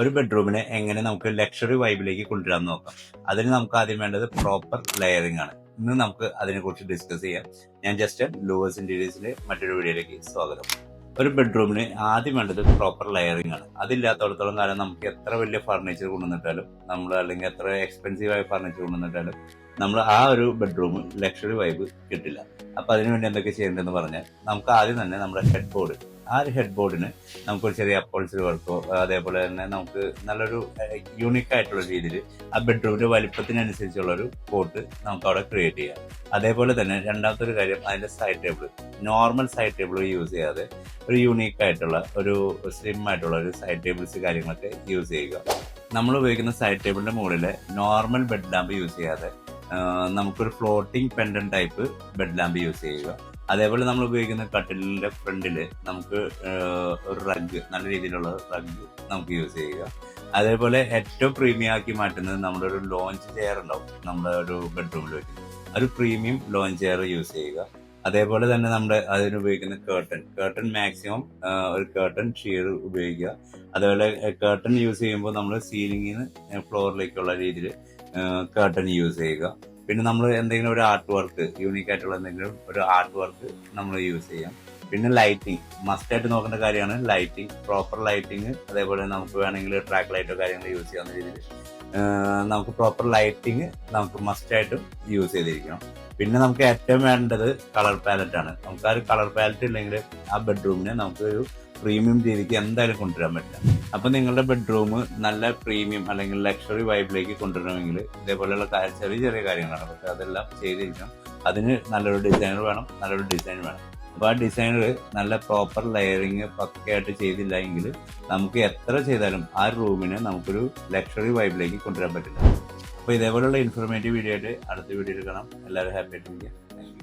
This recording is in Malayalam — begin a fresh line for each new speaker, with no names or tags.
ഒരു ബെഡ്റൂമിനെ എങ്ങനെ നമുക്ക് ലക്ഷറി വൈബിലേക്ക് കൊണ്ടുവരാൻ നോക്കാം. അതിന് നമുക്ക് ആദ്യം വേണ്ടത് പ്രോപ്പർ ലെയറിംഗ് ആണ്. ഇന്ന് നമുക്ക് അതിനെക്കുറിച്ച് ഡിസ്കസ് ചെയ്യാം. ഞാൻ ജസ്റ്റ് ലൂവേഴ്സ് ഇന്റീരിയേഴ്സിലെ മറ്റൊരു വീഡിയോയിലേക്ക് സ്വാഗതം. ഒരു ബെഡ്റൂമിന് ആദ്യം വേണ്ടത് പ്രോപ്പർ ലെയറിംഗ് ആണ്. അതില്ലാത്തടത്തോളം കാലം നമുക്ക് എത്ര വലിയ ഫർണിച്ചർ കൊണ്ടുവന്നിട്ടാലും അല്ലെങ്കിൽ എത്ര എക്സ്പെൻസീവ് ആയ ഫർണിച്ചർ കൊണ്ടുവന്നിട്ടാലും നമ്മൾ ആ ഒരു ബെഡ്റൂം ലക്ഷറി വൈബ് കിട്ടില്ല. അപ്പൊ അതിനുവേണ്ടി എന്തൊക്കെ ചെയ്യേണ്ടതെന്ന് പറഞ്ഞാൽ നമുക്ക് ആദ്യം തന്നെ നമ്മുടെ ഹെഡ് ബോർഡ്, ആ ഒരു ഹെഡ് ബോർഡിന് നമുക്കൊരു ചെറിയ അപ്പോൾസറി വർക്കോ അതേപോലെ തന്നെ നമുക്ക് നല്ലൊരു യൂണിക് ആയിട്ടുള്ള രീതിയിൽ ആ ബെഡ്റൂമിന്റെ വലിപ്പത്തിനനുസരിച്ചുള്ള ഒരു കോട്ട് നമുക്ക് അവിടെ ക്രിയേറ്റ് ചെയ്യാം. അതേപോലെ തന്നെ രണ്ടാമത്തെ ഒരു കാര്യം, അതിന്റെ side table, normal side table use ചെയ്യാതെ ഒരു യൂണീക്ക് ആയിട്ടുള്ള ഒരു സ്ലിം ആയിട്ടുള്ള ഒരു സൈഡ് ടേബിൾസ് കാര്യങ്ങളൊക്കെ യൂസ് ചെയ്യുക. നമ്മൾ ഉപയോഗിക്കുന്ന സൈഡ് ടേബിളിന്റെ മുകളിൽ നോർമൽ ബെഡ് ലാമ്പ് യൂസ് ചെയ്യാതെ നമുക്കൊരു floating പെൻഡൻ type bed lamp use ചെയ്യുക. അതേപോലെ നമ്മൾ ഉപയോഗിക്കുന്ന കട്ടിലിന്റെ ഫ്രണ്ടില് നമുക്ക് ഒരു റഗ്, നല്ല രീതിയിലുള്ള റഗ് നമുക്ക് യൂസ് ചെയ്യുക. അതേപോലെ ഏറ്റവും പ്രീമിയം ആക്കി മാറ്റുന്നത് നമ്മുടെ ഒരു ലോഞ്ച് ചെയർ ഉണ്ടാവും നമ്മുടെ ഒരു ബെഡ്റൂമിൽ വെക്കുന്നത്, ഒരു പ്രീമിയം ലോഞ്ച് ചെയർ യൂസ് ചെയ്യുക. അതേപോലെ തന്നെ നമ്മുടെ അതിനുപയോഗിക്കുന്ന കേർട്ടൻ മാക്സിമം ഒരു കേർട്ടൻ ഷീർ ഉപയോഗിക്കുക. അതേപോലെ കേർട്ടൻ യൂസ് ചെയ്യുമ്പോൾ നമ്മൾ സീലിംഗിന് ഫ്ലോറിലേക്കുള്ള രീതിയിൽ കേർട്ടൻ യൂസ് ചെയ്യുക. പിന്നെ നമ്മൾ എന്തെങ്കിലും ഒരു ആർട്ട് വർക്ക്, യൂണീക്ക് ആയിട്ടുള്ള എന്തെങ്കിലും ഒരു ആർട്ട് വർക്ക് നമ്മൾ യൂസ് ചെയ്യാം. പിന്നെ ലൈറ്റിംഗ് മസ്റ്റ് ആയിട്ട് നോക്കേണ്ട കാര്യമാണ്. Lighting, proper lighting. അതേപോലെ നമുക്ക് വേണമെങ്കിൽ ട്രാക്ക് ലൈറ്റോ കാര്യങ്ങൾ യൂസ് ചെയ്യാവുന്ന രീതിയിൽ നമുക്ക് പ്രോപ്പർ ലൈറ്റിംഗ് നമുക്ക് മസ്റ്റ് ആയിട്ടും യൂസ് ചെയ്തിരിക്കണം. പിന്നെ നമുക്ക് ഏറ്റവും വേണ്ടത് കളർ പാലറ്റ് ആണ്. നമുക്ക് ആ ഒരു കളർ പാലറ്റ് ഇല്ലെങ്കിൽ ആ ബെഡ്റൂമിനെ നമുക്ക് ഒരു പ്രീമിയം രീതിക്ക് എന്തായാലും കൊണ്ടുവരാൻ പറ്റില്ല. അപ്പൊ നിങ്ങളുടെ ബെഡ്റൂം നല്ല പ്രീമിയം അല്ലെങ്കിൽ ലക്ഷറി വൈബിലേക്ക് കൊണ്ടുവരണമെങ്കിൽ ഇതേപോലെയുള്ള ചെറിയ ചെറിയ കാര്യങ്ങളാണ്, പക്ഷെ അതെല്ലാം ചെയ്തിരിക്കണം. അതിന് നല്ലൊരു ഡിസൈനർ വേണം, നല്ലൊരു ഡിസൈൻ വേണം. അപ്പൊ ആ ഡിസൈനർ നല്ല പ്രോപ്പർ ലെയറിങ് പക്കയായിട്ട് ചെയ്തില്ല എങ്കിൽ നമുക്ക് എത്ര ചെയ്താലും ആ റൂമിനെ നമുക്കൊരു ലക്ഷറി വൈബിലേക്ക് കൊണ്ടുവരാൻ പറ്റില്ല. അപ്പൊ ഇതേപോലെയുള്ള ഇൻഫോർമേറ്റീവ് വീഡിയോ ആയിട്ട് അടുത്ത വീഡിയോയിൽ കാണാം. എല്ലാവരും ഹാപ്പി ആയിട്ടിരിക്കുക. Thank you.